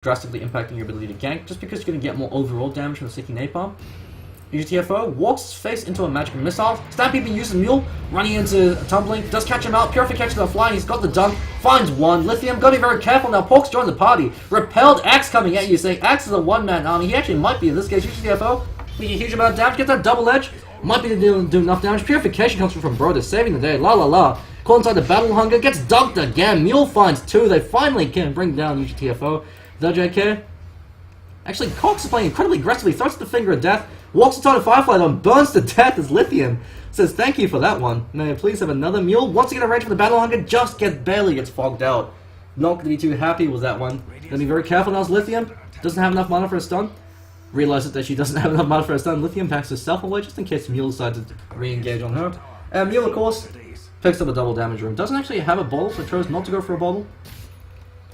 drastically impacting your ability to gank, just because you're going to get more overall damage from the Sticky Napalm. UGTFO walks his face into a magic missile. Stampede uses Mule, running into Tumbling, does catch him out. Purification to the flying, he's got the dunk, finds one. Lithium, gotta be very careful now. Pork's joined the party. Repelled Axe coming at you, saying Axe is a one-man army. He actually might be in this case. UGTFO, making a huge amount of damage, get that double edge. Might be to do enough damage. Purification comes from Broder, saving the day. La la la. Caught inside the Battle Hunger, gets dunked again. Mule finds two. They finally can bring down UGTFO. The JK. Actually, Cox is playing incredibly aggressively, throws the finger of death, walks inside a Firefly and burns to death as Lithium says thank you for that one. May I please have another Mule? Once again, arrange for the Battle Hunger, just barely gets fogged out. Not going to be too happy with that one. Gonna be very careful now as Lithium doesn't have enough mana for a stun. Realizes that she doesn't have enough mana for a stun. Lithium packs herself away just in case Mule decides to re-engage on her. And Mule, of course, picks up a double damage room. Doesn't actually have a bottle, so chose not to go for a bottle.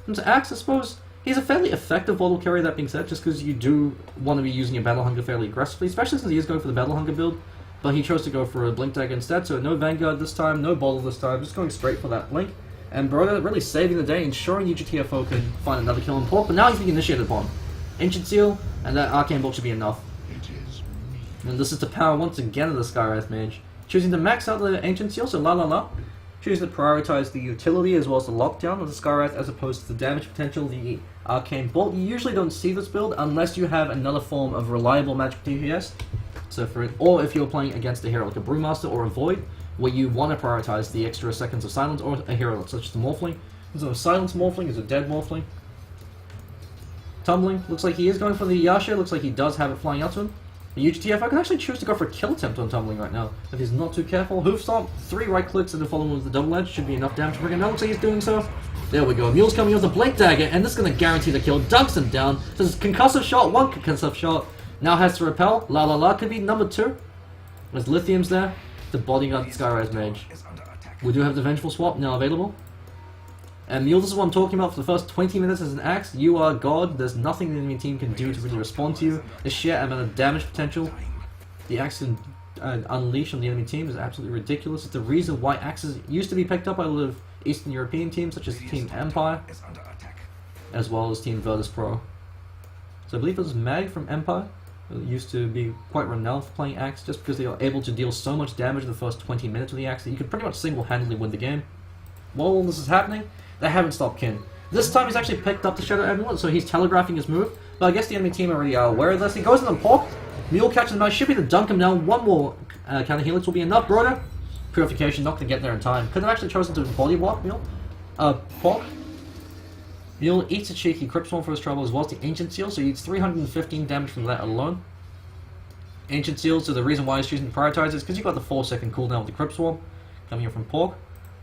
And to Axe, I suppose, he's a fairly effective bottle carrier, that being said, just because you do want to be using your Battle Hunger fairly aggressively, especially since he is going for the Battle Hunger build. But he chose to go for a Blink Dagger instead, so no Vanguard this time, no bottle this time, just going straight for that Blink. And Broda really saving the day, ensuring UGTFO can find another kill on Pork, but now he's being initiated upon. Ancient Seal, and that Arcane Bolt should be enough. And this is the power once again of the Skywrath Mage. Choosing to max out the Ancient Seal, so la la la. Choosing to prioritize the utility as well as the lockdown of the Skywrath as opposed to the damage potential of the Arcane Bolt. You usually don't see this build unless you have another form of reliable magic DPS. So for it, or if you're playing against a hero like a Brewmaster or a Void, where you want to prioritize the extra seconds of silence, or a hero such as the Morphling. So a Silence Morphling is a dead Morphling. Tumbling, looks like he is going for the Yasha, looks like he does have it flying out to him. The UGTFO can actually choose to go for a kill attempt on Tumbling right now, if he's not too careful. Hoof Stomp, 3 right clicks and then following with the double edge, should be enough damage to bring him down. Looks like he's doing so. There we go, Mule's coming with a Blink Dagger, and this is going to guarantee the kill. Dunks him down, says concussive shot, 1 concussive shot, now has to repel. La la la, could be number 2. There's Lithium's there, the bodyguard Skyrise Mage. We do have the Vengeful Swap now available. And Mule, this is what I'm talking about for the first 20 minutes as an Axe. You are God, there's nothing the enemy team can do to really respond to you. The sheer amount of damage potential the Axe can unleash on the enemy team is absolutely ridiculous. It's the reason why Axes used to be picked up by a lot of Eastern European teams, such as Team Empire, as well as Team Virtus Pro. So I believe it was Mag from Empire, who used to be quite renowned for playing Axe, just because they are able to deal so much damage in the first 20 minutes with the Axe that you could pretty much single-handedly win the game. While all this is happening, they haven't stopped Kin. This time he's actually picked up the Shadow Amulet, so he's telegraphing his move, but I guess the enemy team already are aware of this. He goes in on Pork, Mule catches him out, should be to dunk him down. 1 more counter helix will be enough. Broder, Purification, not going to get there in time. Could have actually chosen to body block Mule. Pork. Mule eats a cheeky Crypt Swarm for his trouble as well as the Ancient Seal, so he eats 315 damage from that alone. Ancient Seal, so the reason why he's choosing to prioritize is because you've got the 4-second cooldown with the Crypt Swarm coming in from Pork,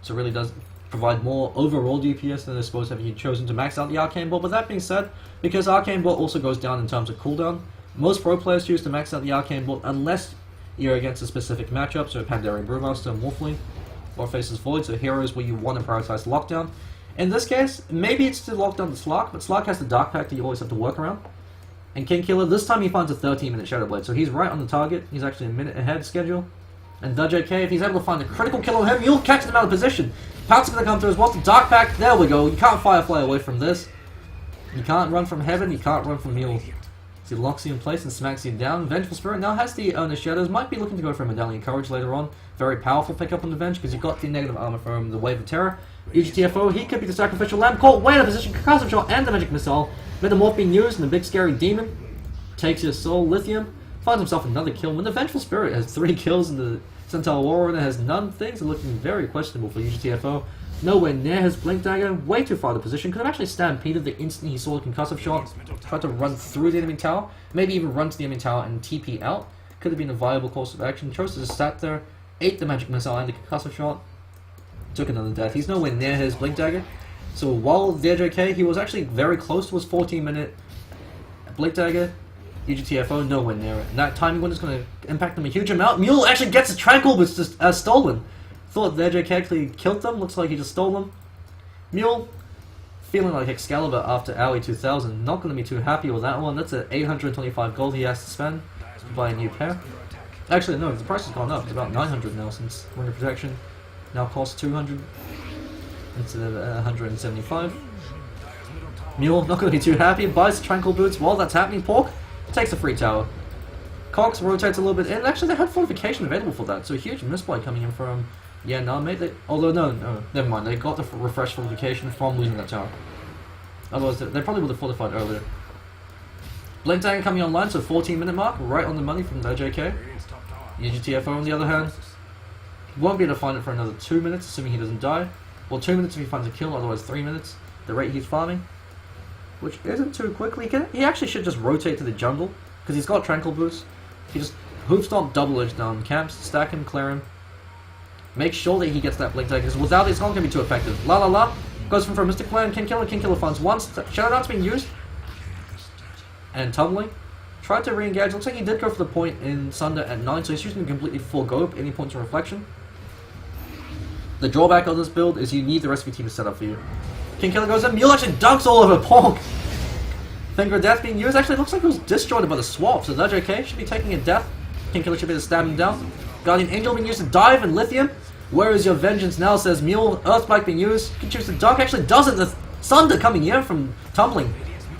so it really does provide more overall DPS than I suppose have you chosen to max out the Arcane Bolt. But that being said, because Arcane Bolt also goes down in terms of cooldown, most pro players choose to max out the Arcane Bolt unless you're against a specific matchup, so Pandaren Brewmaster, Morphling, or faces Void, so heroes where you want to prioritize lockdown. In this case, maybe it's to lock down the Slark, but Slark has the Dark Pact that you always have to work around. And King Killer, this time he finds a 13-minute Shadow Blade, so he's right on the target. He's actually a minute ahead schedule. And JK, if he's able to find a critical kill on him, you'll catch him out of position. Pounce is going to come through as well. The Dark Pact, there we go. You can't Firefly away from this. You can't run from Heaven, you can't run from Mule. So he locks you in place and smacks you down. Vengeful Spirit now has the Owner Shadows. Might be looking to go for a Medallion Courage later on. Very powerful pickup on the bench because you've got the negative armor from the Wave of Terror. UGTFO, he could be the Sacrificial Lamb. Caught way out of position. Concussive Shot and the Magic Missile. Metamorph being used and the Big Scary Demon takes his soul. Lithium finds himself another kill. When the Vengeful Spirit has 3 kills in the Centaur Warrior has none, things are looking very questionable for UGTFO. Nowhere near his Blink Dagger, way too far the position. Could have actually stampeded the instant he saw the Concussive Shot. Tried to run through the enemy tower, maybe even run to the enemy tower and TP out. Could have been a viable course of action. Chose to just sat there, ate the Magic Missile and the Concussive Shot. Took another death. He's nowhere near his Blink Dagger. So while the JK, he was actually very close to his 14-minute Blink Dagger. UGTFO, nowhere near it. And that timing window is going to impact them a huge amount. Mule actually gets a Tranquil, but it's just stolen. Thought the JK actually killed them. Looks like he just stole them. Mule, feeling like Excalibur after Aoi 2000. Not going to be too happy with that one. That's an 825 gold he has to spend to buy a new pair. Actually, no, the price has gone up. It's about 900 now since Winter Protection now costs 200 instead of 175. Mule not going to be too happy, buys Tranquil Boots. While that's happening, Pork takes a free tower. Cox rotates a little bit in. Actually, they had Fortification available for that, so a huge misplay coming in from mate. Although, no, never mind. They got the refresh Fortification from losing that tower. Otherwise, they probably would have fortified earlier. Blink Dagger coming online, so 14-minute mark, right on the money from the JK. UGTFO on the other hand, won't be able to find it for another 2 minutes, assuming he doesn't die. Well, 2 minutes if he finds a kill, otherwise 3 minutes. The rate he's farming, which isn't too quickly. He actually should just rotate to the jungle, because he's got Tranquil Boost. He just Hoof Stomp, double edge down camps, stack him, clear him. Make sure that he gets that Blink Dagger, because without it, it's not going to be too effective. La la la, goes for a Mystic Plan, King Killer finds once, Shadow Dance being used. And Tumbling. Tried to re-engage. Looks like he did go for the point in Sunder at 9, so he's just going to completely forego any points of reflection. The drawback of this build is you need the rest of your team to set up for you. King Killer goes in. Mule actually dunks all over Ponk. Finger of Death being used. Actually, it looks like it was disjointed by the swap, so the JK should be taking a death. King Killer should be able to stab him down. Guardian Angel being used to dive and Lithium. Where is your vengeance now, says Mule. Earthspike being used. Can choose to dunk. Actually doesn't. The Sunder coming in from Tumbling.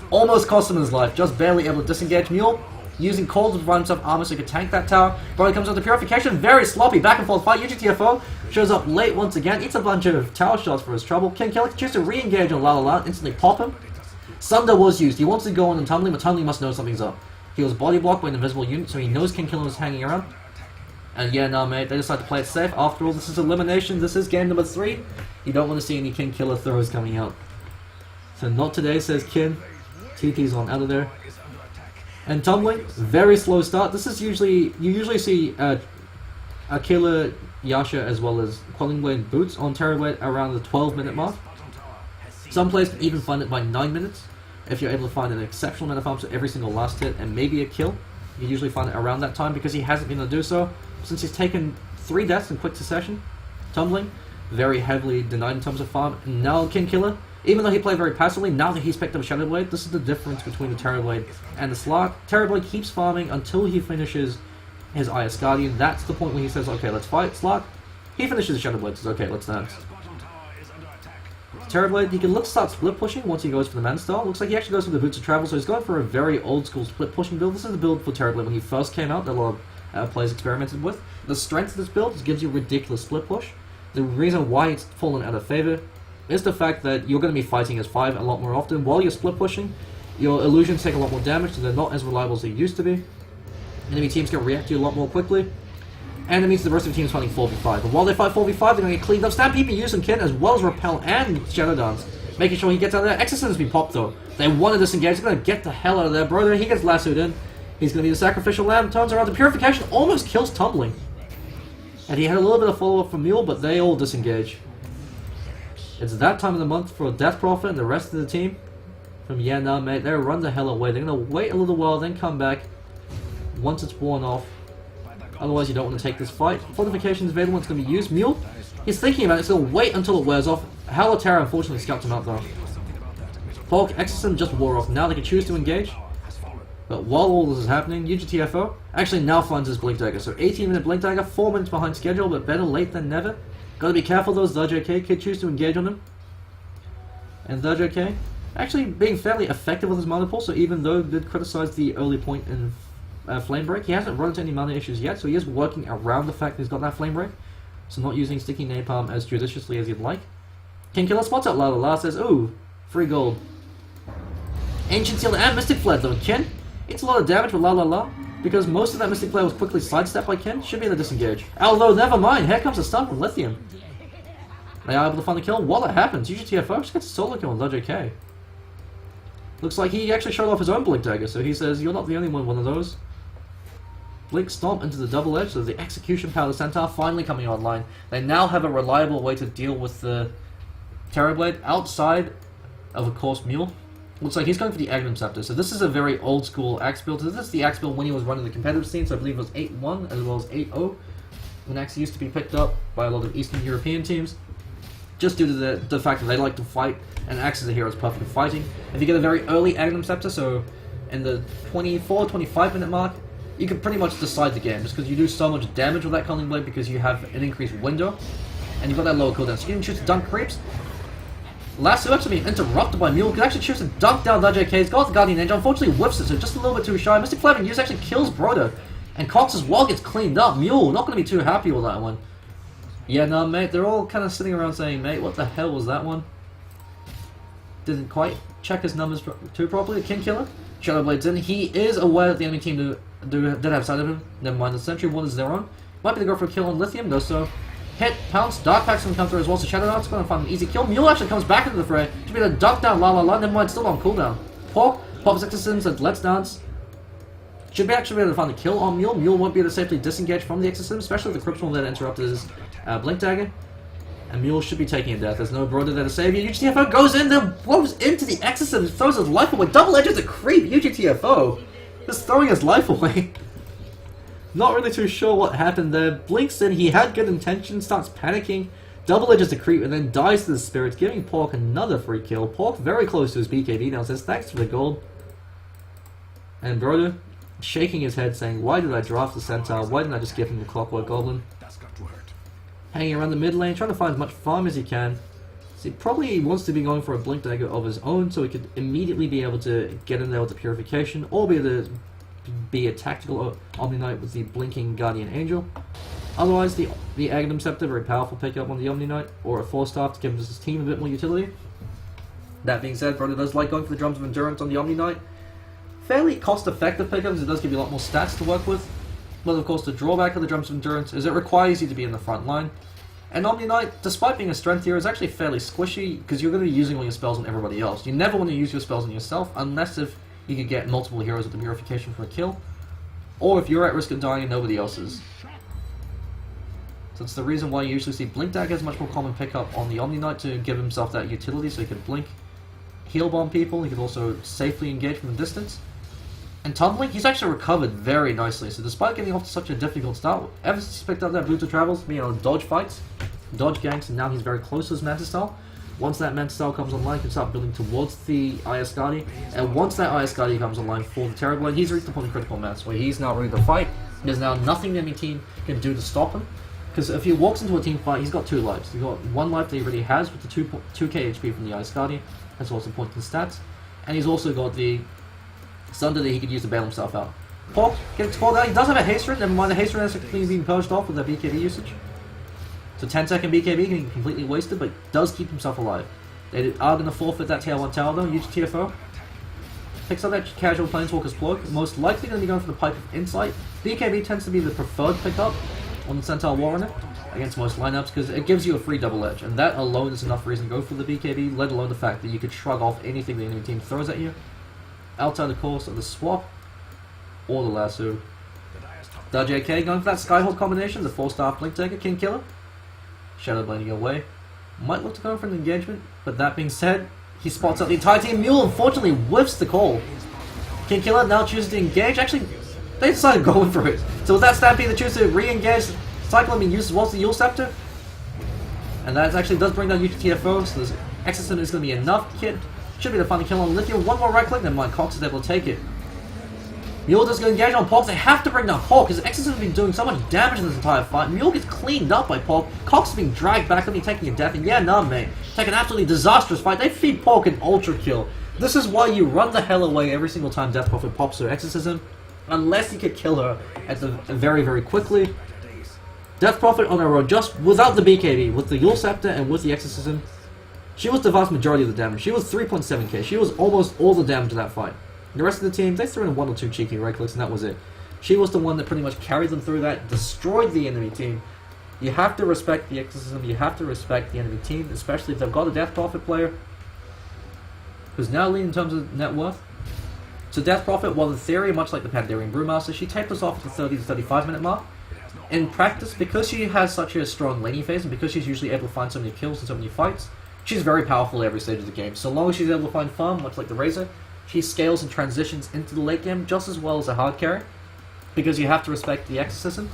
Almost cost him his life, just barely able to disengage. Mule using Cold to provide himself armor so he could tank that tower. Brody comes with the Purification, very sloppy, back and forth fight. UGTFO shows up late once again, eats a bunch of tower shots for his trouble. King Killer can choose to re-engage on La La La, instantly pop him. Sunder was used, he wants to go on and Tumbling, but Tumbling must know something's up. He was body blocked by an invisible unit, so he knows King Killer was hanging around. And mate, they decide to play it safe. After all, this is elimination, this is game number 3. You don't want to see any King Killer throws coming out. So not today, says Kin. TT's on out of there. And Tumbling, very slow start. This is usually, you usually see Killer, Yasha, as well as Quelling Blade Boots on Terrorblade around the 12-minute mark. Some players can even find it by 9 minutes. If you're able to find an exceptional amount of farms at every single last hit and maybe a kill, you usually find it around that time because he hasn't been able to do so since he's taken 3 deaths in quick succession. Tumbling, very heavily denied in terms of farm. And now King Killer, even though he played very passively, now that he's picked up Shadow Blade, this is the difference between the Terrorblade and the Slark. Terrorblade keeps farming until he finishes his IS Guardian. That's the point where he says, okay, let's fight. Slark, he finishes Shadow Blade, says, okay, let's dance. Terrorblade, he can look to start split pushing once he goes for the Man Style. Looks like he actually goes for the Boots of Travel, so he's going for a very old school split pushing build. This is the build for Terrorblade when he first came out that a lot of players experimented with. The strength of this build is it gives you ridiculous split push. The reason why it's fallen out of favor is the fact that you're going to be fighting as 5 a lot more often. While you're split pushing, your illusions take a lot more damage, so they're not as reliable as they used to be. Enemy teams can react to you a lot more quickly. And it means the rest of the team is fighting 4v5. But while they fight 4v5, they're going to get cleaned up. Stampede being used on Kin as well as Repel and Shadow Dance. Making sure he gets out of there. Exorcism has been popped though. They want to disengage. They're going to get the hell out of there. Brother, he gets lassoed in. He's going to be the Sacrificial Lamb. Turns around. The Purification almost kills Tumbling. And he had a little bit of follow-up from Mule, but they all disengage. It's that time of the month for Death Prophet and the rest of the team. From mate, they're run the hell away. They're going to wait a little while, then come back once it's worn off. Otherwise, you don't want to take this fight. Fortification is available, it's going to be used. Mule, he's thinking about it, so wait until it wears off. Halaterra unfortunately scalped him out though. Polk, Exorcism just wore off. Now they can choose to engage. But while all this is happening, UGTFO actually now finds his Blink Dagger. So 18-minute Blink Dagger, 4 minutes behind schedule, but better late than never. Gotta be careful though, as the JK could choose to engage on him. And the JK actually being fairly effective with his mana pool, so even though he did criticize the early point in Flame Break, he hasn't run into any mana issues yet, so he is working around the fact that he's got that Flame Break. So not using Sticky Napalm as judiciously as he'd like. King Killer spots out La La La, says, ooh, free gold. Ancient Seal and Mystic Flare though, Ken. It's a lot of damage with La La La, because most of that Mystic Flare was quickly sidestepped by Ken. Should be able to disengage. Although, never mind, here comes a stun from Lithium. They are able to find the kill. While that happens, UGTFO just gets a solo kill on JK. Looks like he actually showed off his own Blink Dagger, so he says, you're not the only one of those. Blink Stomp into the double edge, so the Execution Power of the Centaur finally coming online. They now have a reliable way to deal with the Terrorblade outside of course Mule. Looks like he's going for the Agnum Scepter, so this is a very old school axe build. So this is the axe build when he was running the competitive scene, so I believe it was 8-1 as well as 8-0. When axe used to be picked up by a lot of Eastern European teams, just due to the fact that they like to fight, and axe is a hero is perfect for fighting. If you get a very early Agnum Scepter, so in the 24-25 minute mark, you can pretty much decide the game, just because you do so much damage with that Culling Blade because you have an increased window, and you've got that lower cooldown, so you can choose to dunk creeps. Lasso actually being interrupted by Mule, could actually choose to dunk down WK. He's got the Guardian Angel, unfortunately whiffs it, so just a little bit too shy. Mystic Flaming Use actually kills Broder. And Cox as well gets cleaned up. Mule, not going to be too happy with that one. Yeah, no, mate, they're all kind of sitting around saying, mate, what the hell was that one? Didn't quite check his numbers too properly. King Killer, Shadowblade's in. He is aware that the enemy team did have sight of him. Never mind, the Sentry one is their own. Might be the go for a kill on Lithium, though, so... Hit, pounce, Dark Pack's gonna come through as well, so Shadow Knight's gonna find an easy kill. Mule actually comes back into the fray to be able to duck down La La La, never mind, still on cooldown. Pork, pops Exorcism, says let's dance. Should be actually be able to find the kill on Mule. Mule won't be able to safely disengage from the Exorcism, especially if the Crypt won't let it interrupt his Blink Dagger. And Mule should be taking a death. There's no Broder there to save you. UGTFO goes in there, blows into the Exorcism, throws his life away. Double Edge is a creep, UGTFO. Just throwing his life away. Not really too sure what happened there. Blinks in, he had good intentions, starts panicking. Double Edge is a creep and then dies to the Spirits, giving Pork another free kill. Pork very close to his BKB now, says thanks for the gold. And Broder shaking his head saying, why did I draft the Centaur? Why didn't I just give him the Clockwork Goblin? Hanging around the mid lane, trying to find as much farm as he can. So he probably wants to be going for a Blink Dagger of his own so he could immediately be able to get in there with the Purification, or be able to be a tactical Omni Knight with the Blinking Guardian Angel. Otherwise, the Aghanim Scepter, very powerful pickup on the Omni Knight, or a Force Staff to give his team a bit more utility. That being said, Broder does like going for the Drums of Endurance on the Omni Knight. Fairly cost-effective pickups, it does give you a lot more stats to work with. But of course, the drawback of the Drums of Endurance is it requires you to be in the front line. And Omni Knight, despite being a strength hero, is actually fairly squishy, because you're going to be using all your spells on everybody else. You never want to use your spells on yourself, unless if you could get multiple heroes with the Purification for a kill, or if you're at risk of dying and nobody else is. So it's the reason why you usually see Blink Dagger as much more common pickup on the Omni Knight to give himself that utility, so he can blink, heal bomb people, he can also safely engage from the distance. And Tumbling, he's actually recovered very nicely, so despite getting off to such a difficult start, ever since he's picked up that Boots of Travels, being able to dodge fights, dodge ganks, and now he's very close to his Mantis Style. Once that Mantis Style comes online, he can start building towards the Ayasgadi, and once that Ayasgadi comes online for the Terrorblade, he's reached the point of critical mass, where he's now ready to fight. There's now nothing the enemy team can do to stop him, because if he walks into a team fight, he's got 2 lives. He's got 1 life that he already has with the 2k HP from the Ayasgadi, as well as the points and stats, and he's also got the Sunder that he could use to bail himself out. Pork gets called out. He does have a haste rune, never mind, the haste rune has completely been purged off with that BKB usage. So 10-second BKB can be completely wasted, but does keep himself alive. They are going to forfeit that Tail 1 tower though, UGTFO. Picks up that casual Planeswalker's Cloak, most likely going to be going for the Pipe of Insight. BKB tends to be the preferred pickup on the Centaur Warrener against most lineups, because it gives you a free double edge, and that alone is enough reason to go for the BKB, let alone the fact that you could shrug off anything the enemy team throws at you. Outside the course of the swap, or the lasso. JK going for that Skyhold combination, the 4-star Blink Dagger, King Killer. Shadow Blading away. Might look to go for an engagement, but that being said, he spots out the entire team. Mule unfortunately whiffs the call. King Killer now chooses to engage. Actually, they decided going for it. So with that Stampede, they choose to re-engage. Cyclone being used as well as the Yule Scepter. And that actually does bring down UGTFO, so this Exorcism is going to be enough. Kid should be the final kill on Lithium. One more right click, then mind Cox is able to take it. Mule does go engage on Pork. They have to bring down Pork because Exorcism has been doing so much damage in this entire fight. Mule gets cleaned up by Pork. Cox is being dragged back, only taking a death. And yeah, nah, mate. Take an absolutely disastrous fight. They feed Pork an ultra kill. This is why you run the hell away every single time Death Prophet pops her Exorcism, unless you could kill her at the very, very quickly. Death Prophet on her own, just without the BKB, with the Yule Scepter and with the Exorcism, she was the vast majority of the damage. She was 3.7k. She was almost all the damage of that fight. The rest of the team, they threw in 1 or 2 cheeky right clicks and that was it. She was the one that pretty much carried them through that, destroyed the enemy team. You have to respect the Exorcism, you have to respect the enemy team, especially if they've got a Death Prophet player who's now leading in terms of net worth. So Death Prophet, while in theory, much like the Pandarian Brewmaster, she tapers off at the 30 to 35 minute mark. In practice, because she has such a strong laning phase and because she's usually able to find so many kills in so many fights, she's very powerful at every stage of the game. So long as she's able to find farm, much like the Razor, she scales and transitions into the late game just as well as a hard carry, because you have to respect the Exorcism.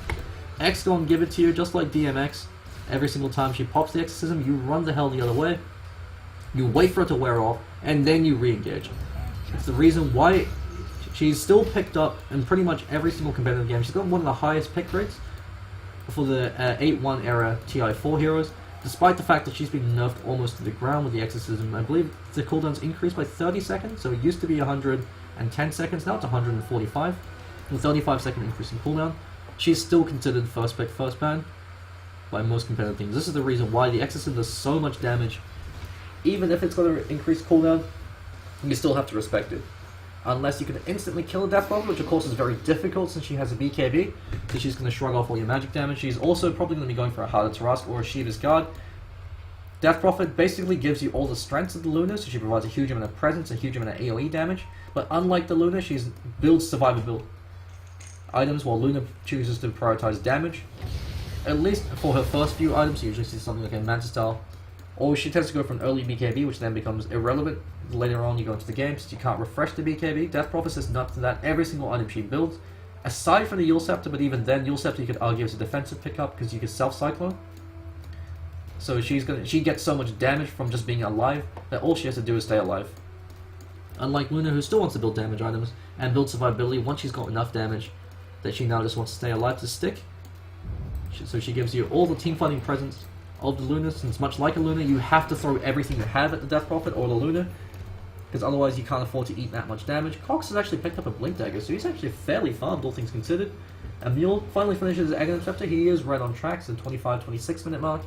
X gonna give it to you just like DMX. Every single time she pops the Exorcism, you run the hell the other way, you wait for it to wear off, and then you re-engage. It's the reason why she's still picked up in pretty much every single competitive game. She's got one of the highest pick rates for the 8-1 era TI4 heroes. Despite the fact that she's been nerfed almost to the ground with the Exorcism, I believe the cooldown's increased by 30 seconds, so it used to be 110 seconds, now it's 145, with 35-second increase in cooldown. She's still considered first pick, first ban by most competitive teams. This is the reason why the Exorcism does so much damage. Even if it's got an increased cooldown, you still have to respect it. Unless you can instantly kill a Death Prophet, which of course is very difficult since she has a BKB, so she's going to shrug off all your magic damage. She's also probably going to be going for a Harder Tarask or a Shiva's Guard. Death Prophet basically gives you all the strengths of the Luna, so she provides a huge amount of presence, a huge amount of AoE damage, but unlike the Luna, she builds survivable items while Luna chooses to prioritize damage. At least for her first few items, usually she's something like a Manta style, or she tends to go for an early BKB, which then becomes irrelevant later on you go into the game, since you can't refresh the BKB. Death Prophet says not to that every single item she builds, aside from the Yule Scepter, but even then, Yule Scepter you could argue is a defensive pickup because you could self-cycle her. So she gets so much damage from just being alive that all she has to do is stay alive. Unlike Luna, who still wants to build damage items and build survivability once she's got enough damage that she now just wants to stay alive to stick. So she gives you all the team fighting presence of the Luna, since much like a Luna, you have to throw everything you have at the Death Prophet or the Luna, because otherwise you can't afford to eat that much damage. Cox has actually picked up a Blink Dagger, so he's actually fairly farmed, all things considered. And Mule finally finishes his Egg Interceptor. He is right on track, so 25-26 minute mark.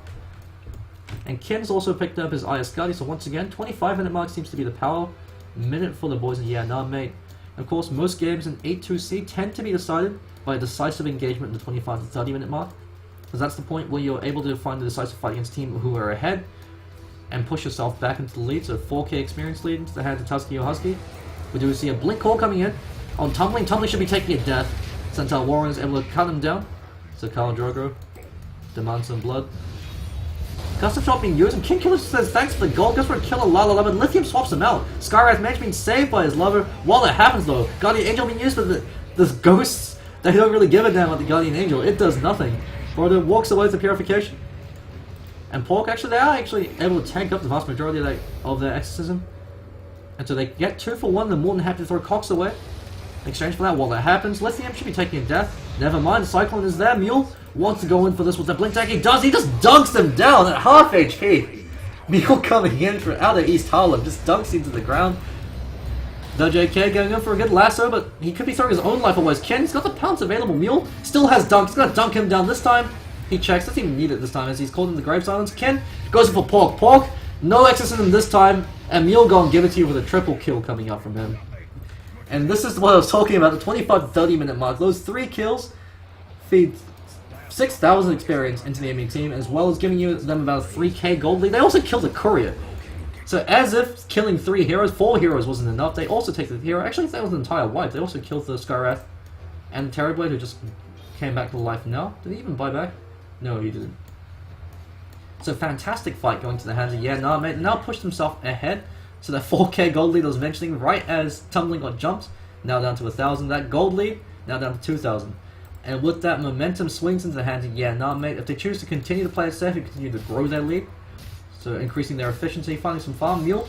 And Kim's also picked up his Iascati, so once again, 25-minute mark seems to be the power minute for the boys in Yeah Nah Mate. Of course, most games in 8-2C tend to be decided by a decisive engagement in the 25 to 30 minute mark, because that's the point where you're able to find the decisive fight against teams who are ahead and push yourself back into the lead. So 4k experience lead into the hands of Tuzki or Husky. We do see a Blink Call coming in on Tumbling. Tumbling should be taking a death, since our Warren is able to cut him down. So Khal Drogo demands some blood. Custom shot being used, and King Killer says thanks for the gold, goes for a killer Lala Love, Lithium swaps him out. Skywrath Mage being saved by his lover. While that happens though, Guardian Angel being used for the ghosts that don't really give a damn about the Guardian Angel. It does nothing. Broder walks away with the purification. And Pork, actually, they are actually able to tank up the vast majority of their Exorcism. And so they get 2 for 1, they're more than happy to throw Cox away. In exchange for that, while that happens, Lithium should be taking a death. Never mind, the Cyclone is there. Mule wants to go in for this with the Blink Dagger. He does, he just dunks them down at half HP. Mule coming in from out of East Harlem, just dunks into the ground. The JK going in for a good lasso, but he could be throwing his own life away. Ken's got the pounce available. Mule still has dunk. He's going to dunk him down this time. He checks. Doesn't even need it this time as he's called in the Grave Silence. Ken goes for Pork. Pork, no Exorcism this time. And Mule go and give it to you with a triple kill coming up from him. And this is what I was talking about, the 25 to 30 minute mark. Those 3 kills feed 6,000 experience into the enemy team, as well as giving them about a 3k gold lead. They also killed a courier. So as if killing 3 heroes, 4 heroes wasn't enough, they also take the hero. Actually, that was an entire wipe. They also killed the Skywrath and Terrorblade, who just came back to life now. Did he even buy back? No, he didn't. It's a fantastic fight going to the hands of Yeah Nah Mate. Now pushed himself ahead. So that 4k gold lead was mentioning right as Tumbling got jumped. Now down to 1,000. That gold lead, now down to 2,000. And with that, momentum swings into the hands of Yeah Nah Mate. If they choose to continue to play it safe and continue to grow their lead, so increasing their efficiency, finding some farm. Mule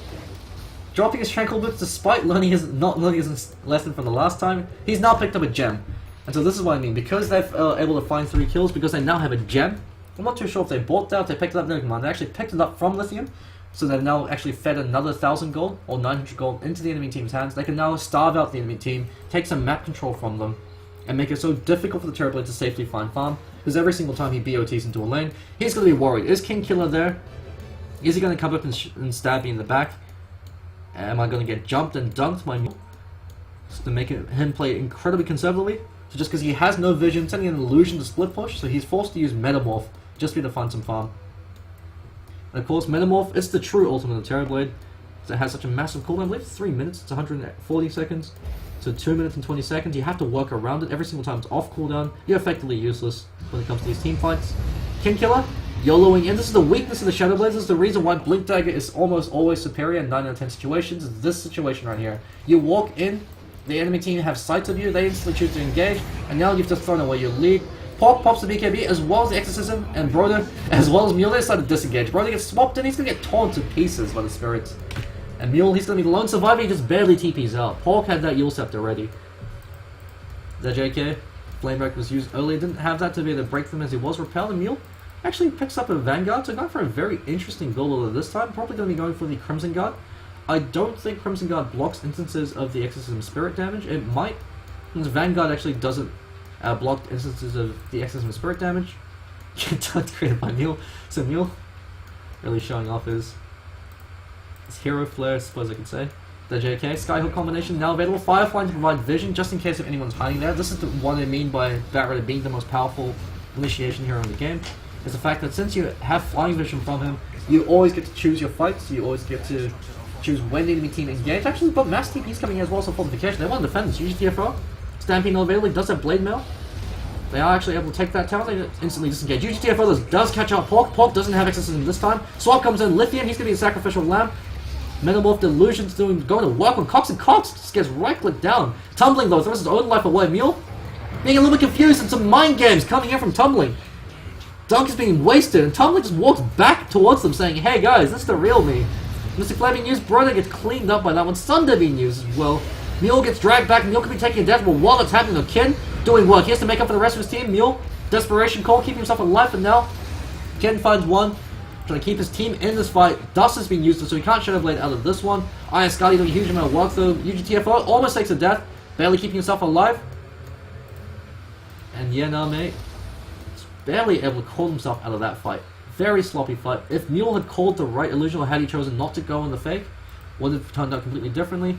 dropping his Tranquil Boots despite not learning his lesson from the last time. He's now picked up a gem. And so this is what I mean. Because they're able to find 3 kills, because they now have a gem. I'm not too sure if they bought that, they picked it up, no command. They actually picked it up from Lithium. So they've now actually fed another 1,000 gold or 900 gold into the enemy team's hands. They can now starve out the enemy team, take some map control from them, and make it so difficult for the Terrorblade to safely find farm. Because every single time he BOTs into a lane, he's going to be worried. Is King Killer there? Is he going to come up and stab me in the back? Am I going to get jumped and dunked by Mule? So to make him play incredibly conservatively. So just because he has no vision, sending an illusion to split push, so he's forced to use Metamorph just to find some farm. And of course, Metamorph is the true ultimate of the Terrorblade. It has such a massive cooldown. I believe it's 3 minutes, it's 140 seconds. So 2 minutes and 20 seconds. You have to work around it. Every single time it's off cooldown, you're effectively useless when it comes to these team fights. King Killer, YOLOing in. This is the weakness of the Shadow Blades. This is the reason why Blink Dagger is almost always superior in 9 out of 10 situations. Is this situation right here. You walk in, the enemy team have sight of you, they instantly choose to engage, and now you've just thrown away your lead. Pork pops the BKB as well as the Exorcism, and Broder, as well as Mule, they decide to disengage. Broder gets swapped in, he's going to get torn to pieces by the spirits. And Mule, he's going to be the lone survivor, he just barely TPs out. Pork had that Yule Scepter ready. The JK, Flame Break was used earlier, didn't have that to be able to break them as he was repelled, and Mule Actually picks up a Vanguard, so going for a very interesting build this time. Probably going to be going for the Crimson Guard. I don't think Crimson Guard blocks instances of the Exorcism Spirit damage. It might, since Vanguard actually doesn't block instances of the Exorcism Spirit damage. Created by Mule. So Mule really showing off his hero flair, I suppose I could say. The JK Skyhook combination now available. Firefly to provide vision just in case if anyone's hiding there. This is what I mean by Batrider being the most powerful initiation hero in the game. Is the fact that since you have flying vision from him, you always get to choose your fights. You always get to choose when the enemy team engage. Actually, we've got Mass TPs coming in as well, so fortification. They want to defend this. UGTFO. Stampede available. He does have Blade Mail. They are actually able to take that tower. They instantly disengage. UGTFO does catch out Pork. Pork doesn't have exorcism this time. Swap comes in. Lithium. He's going to be a sacrificial lamb. Metamorph Delusion's going to work on Cox, and Cox just gets right-clicked down. Tumbling though, throws his own life away. Mule being a little bit confused, and some mind games coming in from Tumbling. Dunk is being wasted, and Tumbling just walks back towards them saying, hey guys, this is the real me. Mystic Flame being used, Brother gets cleaned up by that one. Sunder being used as well. Mule gets dragged back, Mule could be taking a death, but while that's happening, the Kin doing work. He has to make up for the rest of his team. Mule, Desperation Call, keeping himself alive, and now Kin finds one. Trying to keep his team in this fight. Dust has been used, so he can't Shadow Blade out of this one. Scotty doing a huge amount of work though. UGTFO almost takes a death, barely keeping himself alive. And yeah, nah, mate, barely able to call himself out of that fight. Very sloppy fight. If Mule had called the right illusion, or had he chosen not to go on the fake, would have turned out completely differently.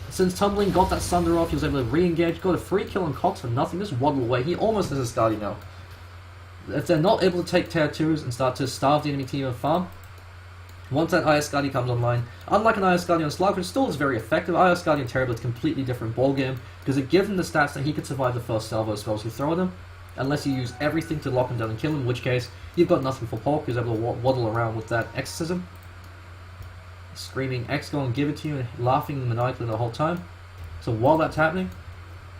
Since Tumbling got that Sunder off, he was able to re-engage, got a free kill on Cox for nothing, just waddle away. He almost has a Scotty now. If they're not able to take tier 2s and start to starve the enemy team of farm, once that Scotty comes online, unlike an Scotty on Slug, which still is very effective, Scotty on Terrible is a completely different ballgame, because it gives him the stats that he could survive the first salvo spells you throw at him, unless you use everything to lock him down and kill him, in which case, you've got nothing for Pork, who's able to waddle around with that Exorcism. Screaming X, go and give it to you, and laughing maniacally the whole time. So while that's happening,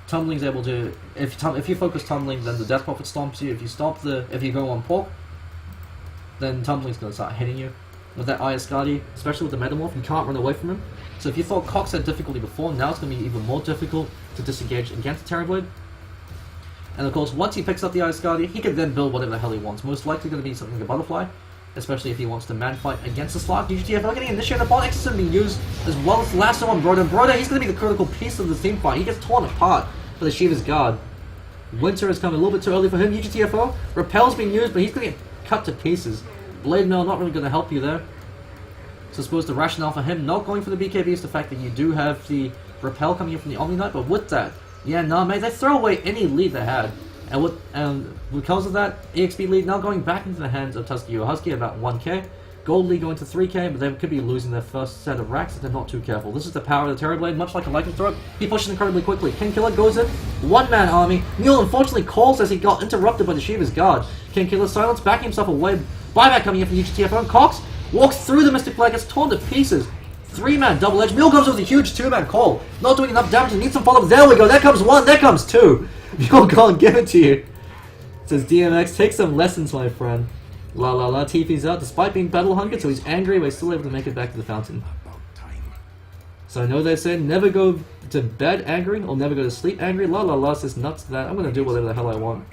Tumbling's able to, if you focus Tumbling, then the Death Prophet stomps you. If you go on Pork, then Tumbling's going to start hitting you. With that Scotty, especially with the Metamorph, you can't run away from him. So if you thought Cox had difficulty before, now it's going to be even more difficult to disengage against the Terrorblade. And of course, once he picks up the Scotty, he can then build whatever the hell he wants. Most likely going to be something like a Butterfly, especially if he wants to man fight against the Slug. UGTFO getting initiated upon Exorcism being used as well as Lasso on Broda. Broda, he's going to be the critical piece of the team fight. He gets torn apart for the Shiva's Guard. Winter has come a little bit too early for him. UGTFO, Repel's being used, but he's going to get cut to pieces. Blade Mail not really going to help you there. So I suppose the rationale for him not going for the BKB is the fact that you do have the Repel coming in from the Omni Knight, but with that, yeah, nah, mate, they throw away any lead they had. And because of that, EXP lead now going back into the hands of Tuzki or Husky, about 1k. Gold lead going to 3k, but they could be losing their first set of racks if they're not too careful. This is the power of the Terrorblade, much like a Lycanthrope. He pushes incredibly quickly. King Killer goes in, one-man army. Mule unfortunately calls as he got interrupted by the Shiva's Guard. King Killer silence, backing himself away. Buyback coming in from UGTFO. Cox walks through the Mystic Flag, gets torn to pieces. 3-man double edge. Mule comes with a huge 2-man call. Not doing enough damage, needs some follow-up. There we go, there comes one, there comes two. Mule can't give it to you. Says DMX, take some lessons, my friend. La la la, TP's out despite being battle hungered, so he's angry, but he's still able to make it back to the fountain. So I know they say never go to bed angry or never go to sleep angry. La la la says nuts to that. I'm gonna do whatever the hell I want.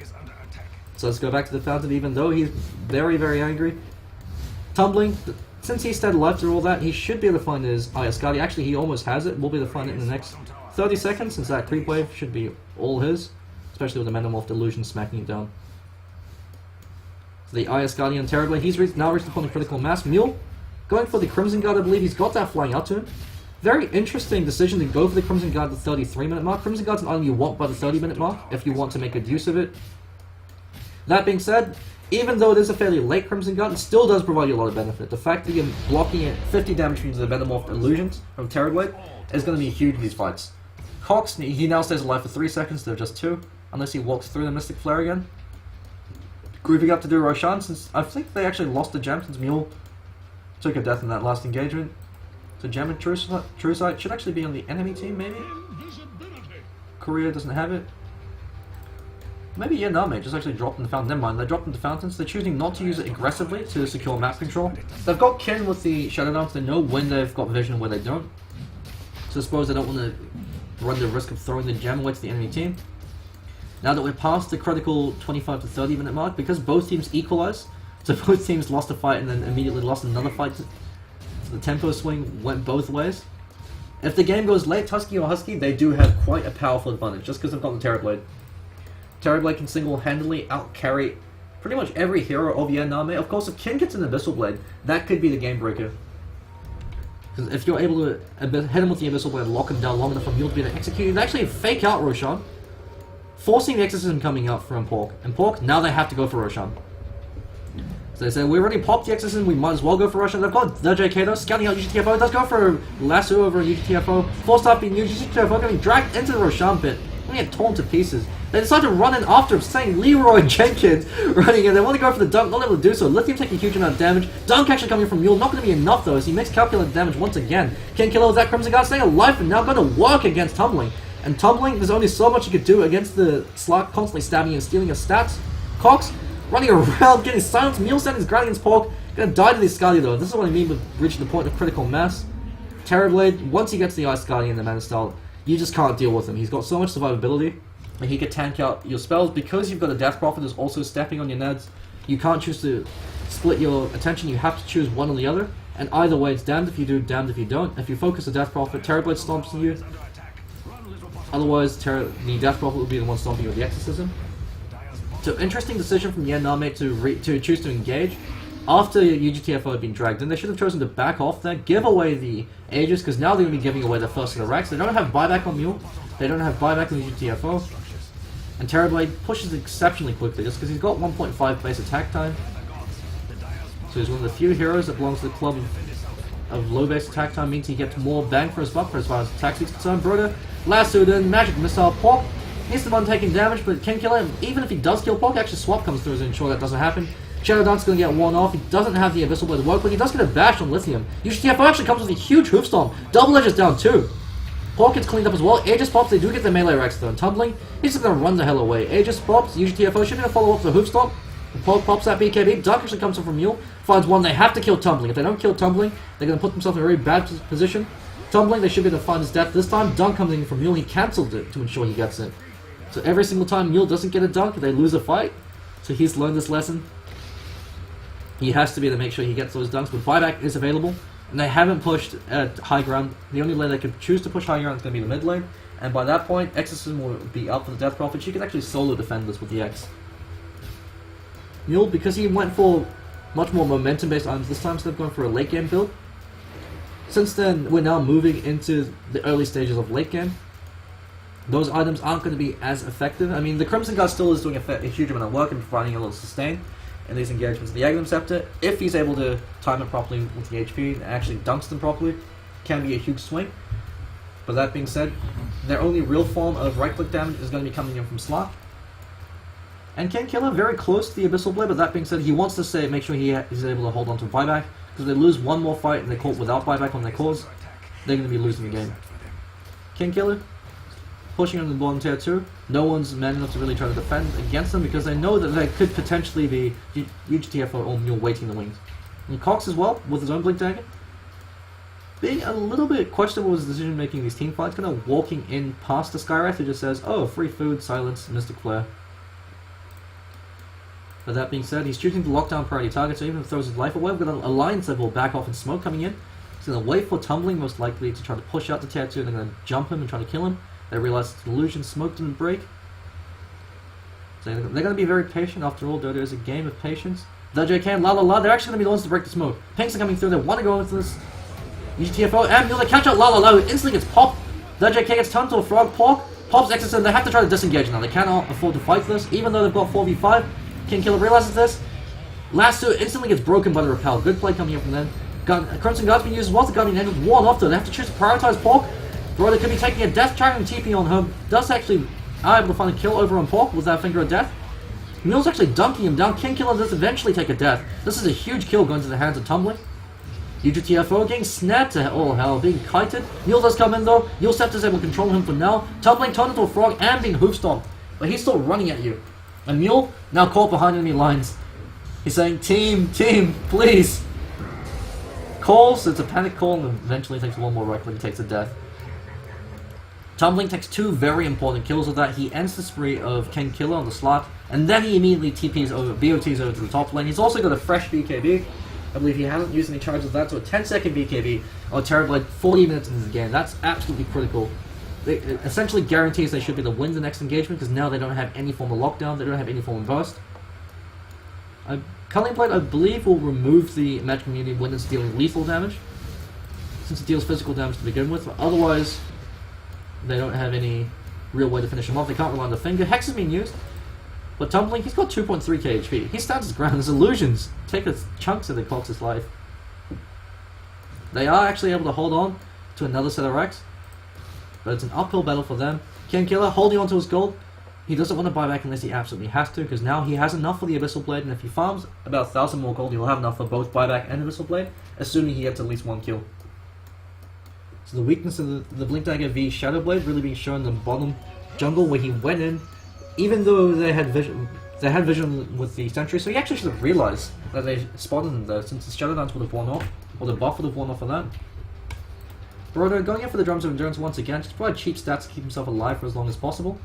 So let's go back to the fountain, even though he's very, very angry. Tumbling, since he stayed alive through all that, he should be able to find his Scotty. Actually, he almost has it. We'll be able to find it in the next 30 seconds, since that creep wave should be all his, especially with the Metamorph Delusion smacking it down. So the Guardian Terribly, he's now reached upon the critical mass. Mule going for the Crimson Guard, I believe. He's got that flying out to him. Very interesting decision to go for the Crimson Guard at the 33-minute mark. Crimson Guard's an item you want by the 30-minute mark, if you want to make good use of it. That being said, even though it is a fairly late Crimson Guard, it still does provide you a lot of benefit. The fact that you're blocking it 50 damage from the Metamorph Illusions from Terrorblade is going to be huge in these fights. Cox, he now stays alive for 3 seconds, they're just 2, unless he walks through the Mystic Flare again. Grouping up to do Roshan, since I think they actually lost the gem since Mule took a death in that last engagement. So Gem and True Sight should actually be on the enemy team, maybe? Korea doesn't have it. Maybe yeah, no, mate, just actually dropped in the fountain. Never mind, they dropped in the fountain, so they're choosing not to use it aggressively to secure map control. They've got Kin with the Shadow Dance, they know when they've got vision and where they don't. So I suppose they don't want to run the risk of throwing the gem away to the enemy team. Now that we're past the critical 25 to 30 minute mark, because both teams equalized, so both teams lost a fight and then immediately lost another fight, so the tempo swing went both ways. If the game goes late, Tuzki or Husky, they do have quite a powerful advantage, just because they've got the Terrorblade. Terrorblade can single-handedly out-carry pretty much every hero of Yaname. Of course, if Kin gets an Abyssal Blade, that could be the game breaker. Because if you're able to hit him with the Abyssal Blade, lock him down long enough for Mule to be able to execute, you can actually fake out Roshan, forcing the Exorcism coming out from Pork. And Pork, now they have to go for Roshan. So they say, we already popped the Exorcism, we might as well go for Roshan. They've got the JK though, scouting out UGTFO, does go for Lasso over UGTFO, forced off being UGTFO, getting dragged into the Roshan pit, and get torn to pieces. They decide to run in after him, saying Leroy Jenkins running in. They want to go for the dunk, not able to do so. Lithium taking a huge amount of damage. Dunk actually coming from Mule, not going to be enough though, as he makes calculated damage once again. King Killer with that Crimson Guard staying alive, and now going to work against Tumbling. And Tumbling, there's only so much you could do against the Slark constantly stabbing and stealing his stats. Cox running around, getting silenced. Mule sending his ground against Pork. Gonna die to the Scalia though. This is what I mean with reaching the point of critical mass. Terrorblade, once he gets the Ice Guardian in the Mana style, you just can't deal with him. He's got so much survivability. And he can tank out your spells. Because you've got a Death Prophet who's also stepping on your Neds, you can't choose to split your attention. You have to choose one or the other. And either way, it's damned if you do, damned if you don't. If you focus the Death Prophet, Terrorblade stomps you. Otherwise, the Death Prophet will be the one stomping you with the Exorcism. So, interesting decision from Yaname to choose to engage. After UGTFO had been dragged in, they should have chosen to back off there, give away the Aegis, because now they're going to be giving away the first of the Rex. They don't have buyback on Mule. They don't have buyback on UGTFO. And Terrorblade pushes exceptionally quickly just because he's got 1.5 base attack time. So he's one of the few heroes that belongs to the club of low base attack time, means he gets more bang for his buck as far as attack speed's concerned. Broda, Lassoden, Magic Missile, Pork. He's the one taking damage, but can kill him. Even if he does kill Pork, actually Swap comes through to ensure that doesn't happen. Shadow Dance's going to get one off. He doesn't have the Abyssal Blade to work, but he does get a bash on Lithium. UGTFO actually comes with a huge Hoof Stomp. Double Edge is down too. Pork gets cleaned up as well. Aegis pops, they do get the melee Rex though. And Tumbling, he's just going to run the hell away. Aegis pops, UGTFO should be able to follow up the Hoof Stomp. Pork pops that BKB. Dunk actually comes in from Mule. Finds one, they have to kill Tumbling. If they don't kill Tumbling, they're going to put themselves in a very bad position. Tumbling, they should be able to find his death. This time, Dunk comes in from Mule. He cancelled it to ensure he gets it. So every single time Mule doesn't get a dunk, they lose a fight. So he's learned this lesson. He has to be able to make sure he gets those dunks, but buyback is available. And they haven't pushed at high ground. The only lane they can choose to push high ground is going to be the mid lane. And by that point, Exorcism will be up for the Death Prophet. She can actually solo defend this with the X. Mule, because he went for much more momentum-based items this time instead of going for a late game build. Since then, we're now moving into the early stages of late game. Those items aren't going to be as effective. I mean, the Crimson Guard still is doing a huge amount of work and providing a little sustain in these engagements. The Aghanim Scepter, if he's able to time it properly with the HP and actually dunks them properly, can be a huge swing. But that being said, their only real form of right-click damage is going to be coming in from Slark. And King Killer very close to the Abyssal Blade, but that being said, he wants to make sure he's able to hold on to buyback, because if they lose one more fight and they call without buyback on their cause, they're going to be losing the game. King Killer, pushing on the bottom tier 2, no one's man enough to really try to defend against them, because they know that there could potentially be UGTFO or Mule waiting in the wings. And Cox as well, with his own Blink Dagger. Being a little bit questionable with his decision making in these team fights, kind of walking in past the Skywrath who just says, oh, free food, silence, Mystic Flare. But that being said, he's choosing to lock down priority targets, so even if he throws his life away, we've got an alliance that will back off in smoke coming in. He's going to wait for Tumbling, most likely, to try to push out the tier 2, and they're going to jump him and try to kill him. They realize it's an illusion, smoke didn't break. So they're going to be very patient. After all, Dota is a game of patience. The JK, la la la, they're actually going to be the ones to break the smoke. Pinks are coming through, they want to go into this. UGTFO, and Mule, they catch out la la la, who instantly gets popped. The JK gets turned to a frog, Pork, pops Exorcism, they have to try to disengage now. They cannot afford to fight this, even though they've got 4v5. King Killer realizes this. Last two instantly gets broken by the repel. Good play coming in from them. Crimson Guard's been used as well. The Guardian Angel one off though. They have to choose to prioritize Pork. Broda could be taking a death track and TP on him. Does actually are able to find a kill over on Pork with that Finger of Death. Mule's actually dunking him down. King Killer does eventually take a death. This is a huge kill going to the hands of Tumbling. UGTFO getting snapped to all hell, being kited. Mule does come in though. Mule Scepter's able to control him for now. Tumbling turned into a frog and being hoof stomped. But he's still running at you. And Mule, now caught behind enemy lines. He's saying, team, please. Calls, it's a panic call, and eventually takes one more right click and takes a death. Tumbling takes 2 very important kills with that. He ends the spree of King Killer on the slot, and then he immediately TPs over, BOTs over to the top lane. He's also got a fresh BKB. I believe he hasn't used any charges of that, so a 10-second BKB on Terrorblade 40 minutes into the game. That's absolutely critical. It essentially guarantees they should be able to win the next engagement, because now they don't have any form of lockdown, they don't have any form of burst. Culling Blade, I believe, will remove the magic immunity when it's dealing lethal damage, since it deals physical damage to begin with. But otherwise, they don't have any real way to finish him off. They can't rely on the finger. Hex is being used, but Tumbling, he's got 2.3k HP. He stands his ground. His illusions take chunks of the Cox's life. They are actually able to hold on to another set of Rex, but it's an uphill battle for them. King Killer holding on to his gold. He doesn't want to buy back unless he absolutely has to, because now he has enough for the Abyssal Blade, and if he farms about 1,000 more gold, he'll have enough for both buyback and Abyssal Blade, assuming he gets at least 1 kill. So the weakness of the Blink Dagger v Shadow Blade really being shown in the bottom jungle, where he went in, even though they had vision with the Sentry, so he actually should have realized that they spotted him there, since the Shadow Dance would have worn off, or the buff would have worn off for that. Broder going in for the Drums of Endurance once again, just provide cheap stats to keep himself alive for as long as possible,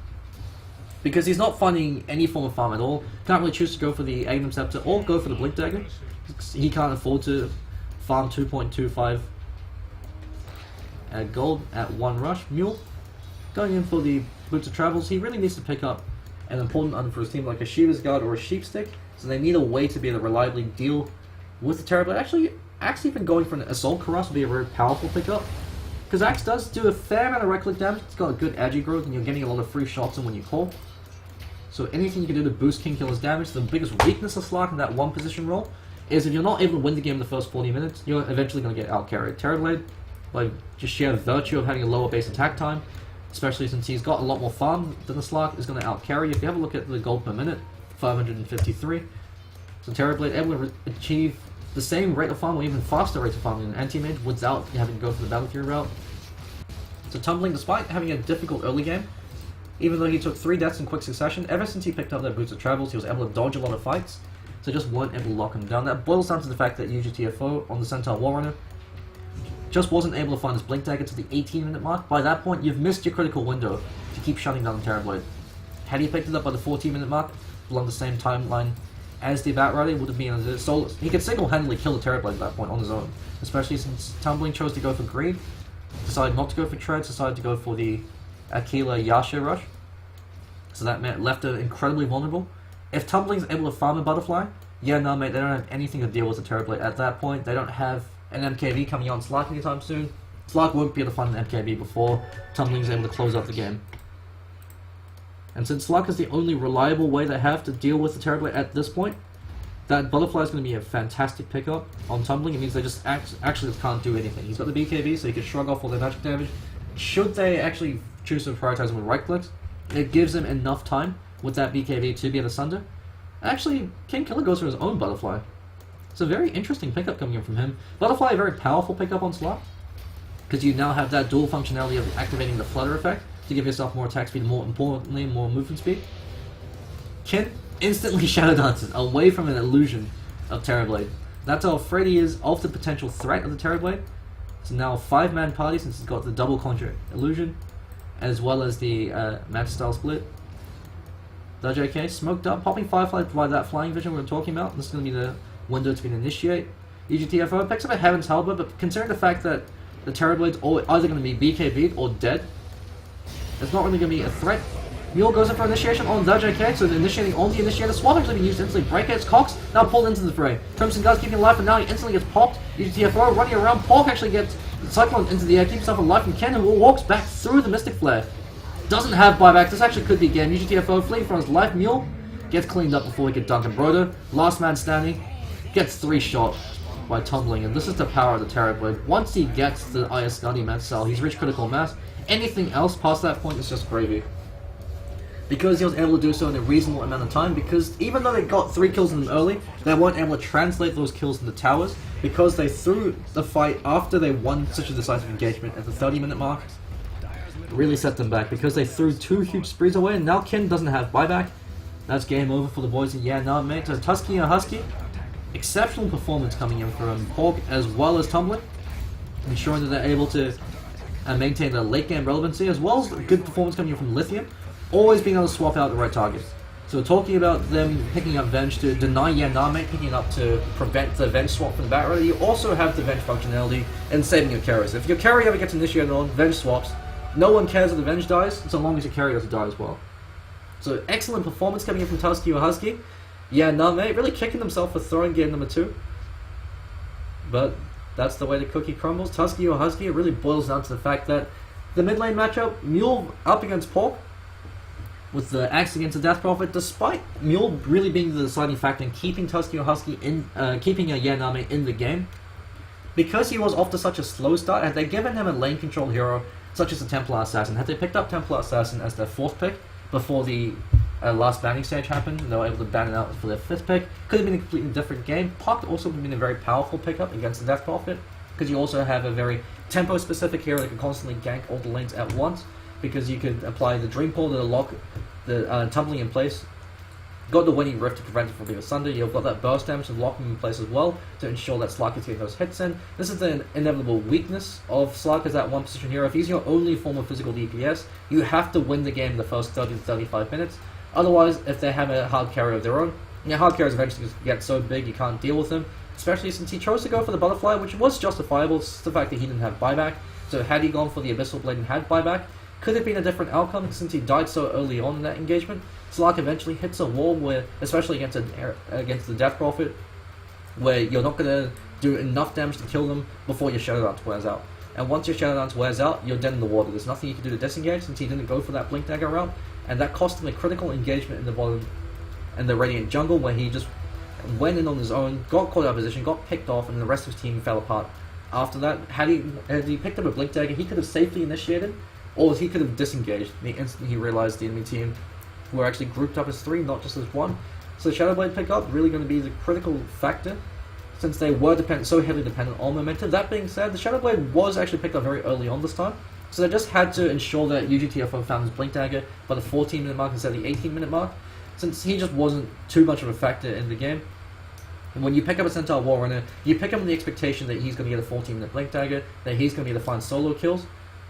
because he's not finding any form of farm at all. Can't really choose to go for the Aghanim Scepter or go for the Blink Dagger. He can't afford to farm 2.25 gold at 1 rush. Mule going in for the Boots of Travels. He really needs to pick up an important item for his team, like a Shiva's Guard or a Sheep Stick, so they need a way to be able to reliably deal with the Terrorblade. Actually even going for an Assault Cuirass would be a very powerful pickup, because Axe does do a fair amount of right-click damage. It's got a good agi growth, and you're getting a lot of free shots in when you call. So anything you can do to boost King Killer's damage. The biggest weakness of Slark in that one position role is if you're not able to win the game in the first 40 minutes, you're eventually going to get out-carried. Terrorblade, like, just sheer virtue of having a lower base attack time, especially since he's got a lot more farm than the Slark, is going to out-carry. If you have a look at the gold per minute, 553. So Terrorblade able to achieve the same rate of farm, or even faster rate of farm than an anti-mage without having to go for the Battle Fury route. So Tumbling, despite having a difficult early game, even though he took 3 deaths in quick succession, ever since he picked up that Boots of Travels, he was able to dodge a lot of fights, so just weren't able to lock him down. That boils down to the fact that UGTFO on the Centaur Warrunner just wasn't able to find his Blink Dagger to the 18-minute mark. By that point, you've missed your critical window to keep shutting down the Terrorblade. Had he picked it up by the 14-minute mark, along the same timeline as the Batrider, it would have been a solo. He could single-handedly kill the Terrorblade at that point on his own, especially since Tumbling chose to go for greed, decided not to go for treads, decided to go for the Aquila Yasha rush. So that left her incredibly vulnerable. If Tumbling's able to farm a Butterfly, yeah, no, mate, they don't have anything to deal with the Terrorblade at that point. They don't have an MKB coming on Slark anytime soon. Slark won't be able to find an MKB before Tumbling's able to close out the game. And since Slark is the only reliable way they have to deal with the Terrorblade at this point, that Butterfly is going to be a fantastic pickup on Tumbling. It means they just actually can't do anything. He's got the BKB, so he can shrug off all their magic damage. Should they actually choose to prioritize him with right clicks, it gives him enough time with that BKB to be able to sunder. Actually, King Killer goes for his own Butterfly. It's a very interesting pickup coming in from him. Butterfly, a very powerful pickup on Slark, because you now have that dual functionality of activating the Flutter effect to give yourself more attack speed, and more importantly, more movement speed. Kin instantly Shadow Dances away from an illusion of Terrorblade. That's how afraid he is of the potential threat of the Terrorblade. It's now a 5-man party since it's got the double conjure illusion, as well as the match style split. The JK smoked up, popping Firefly to provide that flying vision we were talking about. This is going to be the window to initiate. UGTFO picks up a Heaven's Halberd, but considering the fact that the Terrorblade's either going to be BKB'd or dead, it's not really going to be a threat. Mule goes in for initiation on the JK, so they're initiating on the initiator. Swap actually being used instantly. Break hits Cox, now pulled into the fray. Crimson Guards keeping alive, and now he instantly gets popped. UGTFO running around. Pork actually gets Cyclone into the air, keeps himself alive from Ken, who walks back through the Mystic Flare. Doesn't have buyback. This actually could be game. UGTFO fleeing from his life. Mule gets cleaned up before he could dunk him. Broder, last man standing, gets 3 shot by Tumbling, and this is the power of the Terrorblade. Once he gets the Iascadi Med Cell, he's reached critical mass. Anything else past that point is just gravy. Because he was able to do so in a reasonable amount of time, because even though they got 3 kills in them early, they weren't able to translate those kills into towers, because they threw the fight after they won such a decisive engagement at the 30-minute mark. Really set them back, because they threw 2 huge sprees away, and now Kin doesn't have buyback. That's game over for the boys. And yeah, no, mate, so Tuzki and Husky, exceptional performance coming in from Pork as well as Tumbling, ensuring that they're able to and maintain their late game relevancy, as well as good performance coming in from Lithium, always being able to swap out the right targets. So we're talking about them picking up Venge to deny Yaname, picking it up to prevent the Venge swap from the back row. You also have the Venge functionality in saving your carries. If your carry ever gets initiated on Venge swaps, no one cares if the Venge dies, so long as your carry doesn't die as well. So excellent performance coming in from Tuzki or Husky. Yaname really kicking himself for throwing game number 2. But that's the way the cookie crumbles. Tuzki or Husky, it really boils down to the fact that the mid lane matchup, Mule up against Pork, with the axe against the Death Prophet, despite Mule really being the deciding factor in keeping Tuzki or Husky in, keeping a Yaname in the game, because he was off to such a slow start, had they given him a lane control hero such as the Templar Assassin, had they picked up Templar Assassin as their 4th pick before the last banning stage happened, they were able to ban it out for their 5th pick, could have been a completely different game. Puck also would have been a very powerful pickup against the Death Prophet, because you also have a very tempo-specific hero that can constantly gank all the lanes at once, because you could apply the Dream Pull to lock the tumbling in place. Got the Winning Rift to prevent it from being asunder. You've got that burst damage to lock him in place as well to ensure that Slark is getting those hits in. This is the inevitable weakness of Slark as that one position hero. If he's your only form of physical DPS, you have to win the game in the first 30 to 35 minutes. Otherwise, if they have a hard carry of their own, hard carries eventually get so big you can't deal with them. Especially since he chose to go for the Butterfly, which was justifiable. It's the fact that he didn't have buyback. So had he gone for the Abyssal Blade and had buyback, could have been a different outcome since he died so early on in that engagement. Slark eventually hits a wall where, especially against the Death Prophet, where you're not going to do enough damage to kill them before your Shadow Dance wears out. And once your Shadow Dance wears out, you're dead in the water. There's nothing you can do to disengage since he didn't go for that Blink Dagger route, and that cost him a critical engagement in the bottom and the Radiant Jungle, where he just went in on his own, got caught out of position, got picked off, and the rest of his team fell apart. After that, had he picked up a Blink Dagger, he could have safely initiated, or he could have disengaged the instant he realized the enemy team were actually grouped up as 3, not just as 1. So Shadowblade pickup really going to be the critical factor, since they were so heavily dependent on momentum. That being said, the Shadowblade was actually picked up very early on this time, so they just had to ensure that UGTFO found his Blink Dagger by the 14-minute mark instead of the 18-minute mark, since he just wasn't too much of a factor in the game. And when you pick up a Centaur Warrunner, you pick him with the expectation that he's going to get a 14-minute Blink Dagger, that he's going to be able to find solo kills.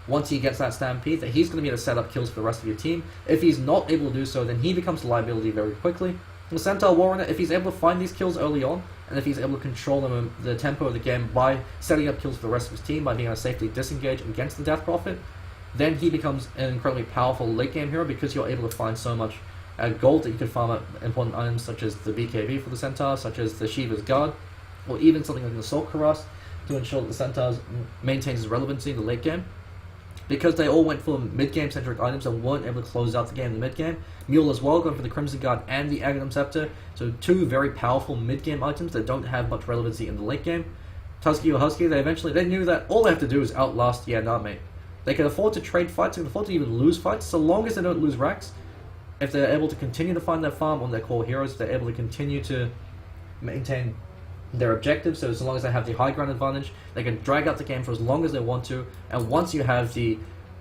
Once he gets that Stampede, that he's going to be able to set up kills for the rest of your team. If he's not able to do so, then he becomes a liability very quickly. The Centaur Warrunner, if he's able to find these kills early on, and if he's able to control them, the tempo of the game by setting up kills for the rest of his team, by being able to safely disengage against the Death Prophet, then he becomes an incredibly powerful late game hero because you're able to find so much gold that you can farm up important items such as the BKB for the Centaur, such as the Shiva's Guard, or even something like the Assault Cuirass to ensure that the Centaur maintains its relevancy in the late game. Because they all went for mid-game centric items and weren't able to close out the game in the mid-game. Mule as well, going for the Crimson Guard and the Aghanim Scepter, so 2 very powerful mid-game items that don't have much relevancy in the late game. Tuzki or Husky, they knew that all they have to do is outlast Yaname. They can afford to trade fights, they can afford to even lose fights, so long as they don't lose racks. If they're able to continue to find their farm on their core heroes, if they're able to continue to maintain their objectives, so as long as they have the high ground advantage, they can drag out the game for as long as they want to, and once you have the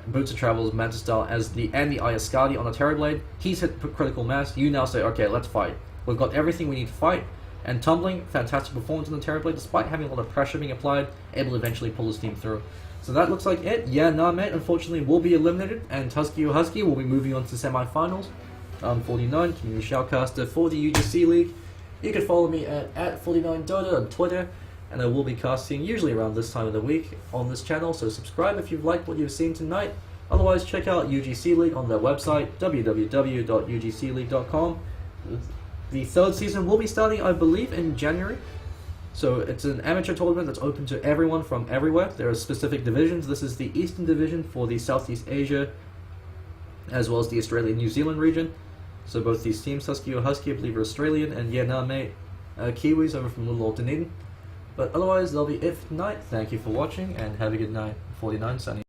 Boots of Travels, Manta Style, and the Ayaskadi on the Terrorblade, he's hit critical mass, you now say, okay, let's fight. We've got everything we need to fight, and Tumbling, fantastic performance on the Terrorblade, despite having a lot of pressure being applied, able to eventually pull his team through. So that looks like it. Yaname, unfortunately, will be eliminated, and Tuzki or Husky will be moving on to the semi-finals. I'm FortyeniN, Community Shoutcaster for the UGC League. You can follow me at FortyeniNDota on Twitter, and I will be casting usually around this time of the week on this channel, so subscribe if you've liked what you've seen tonight. Otherwise, check out UGC League on their website, www.ugcleague.com. The 3rd season will be starting, I believe, in January. So it's an amateur tournament that's open to everyone from everywhere. There are specific divisions. This is the Eastern Division for the Southeast Asia, as well as the Australia-New Zealand region. So both these teams, Tuzki or Husky, I believe are Australian, and Yaname, Kiwis over from Little Old Dunedin. But otherwise, that'll be it for tonight. Thank you for watching, and have a good night. FortyeniN signing.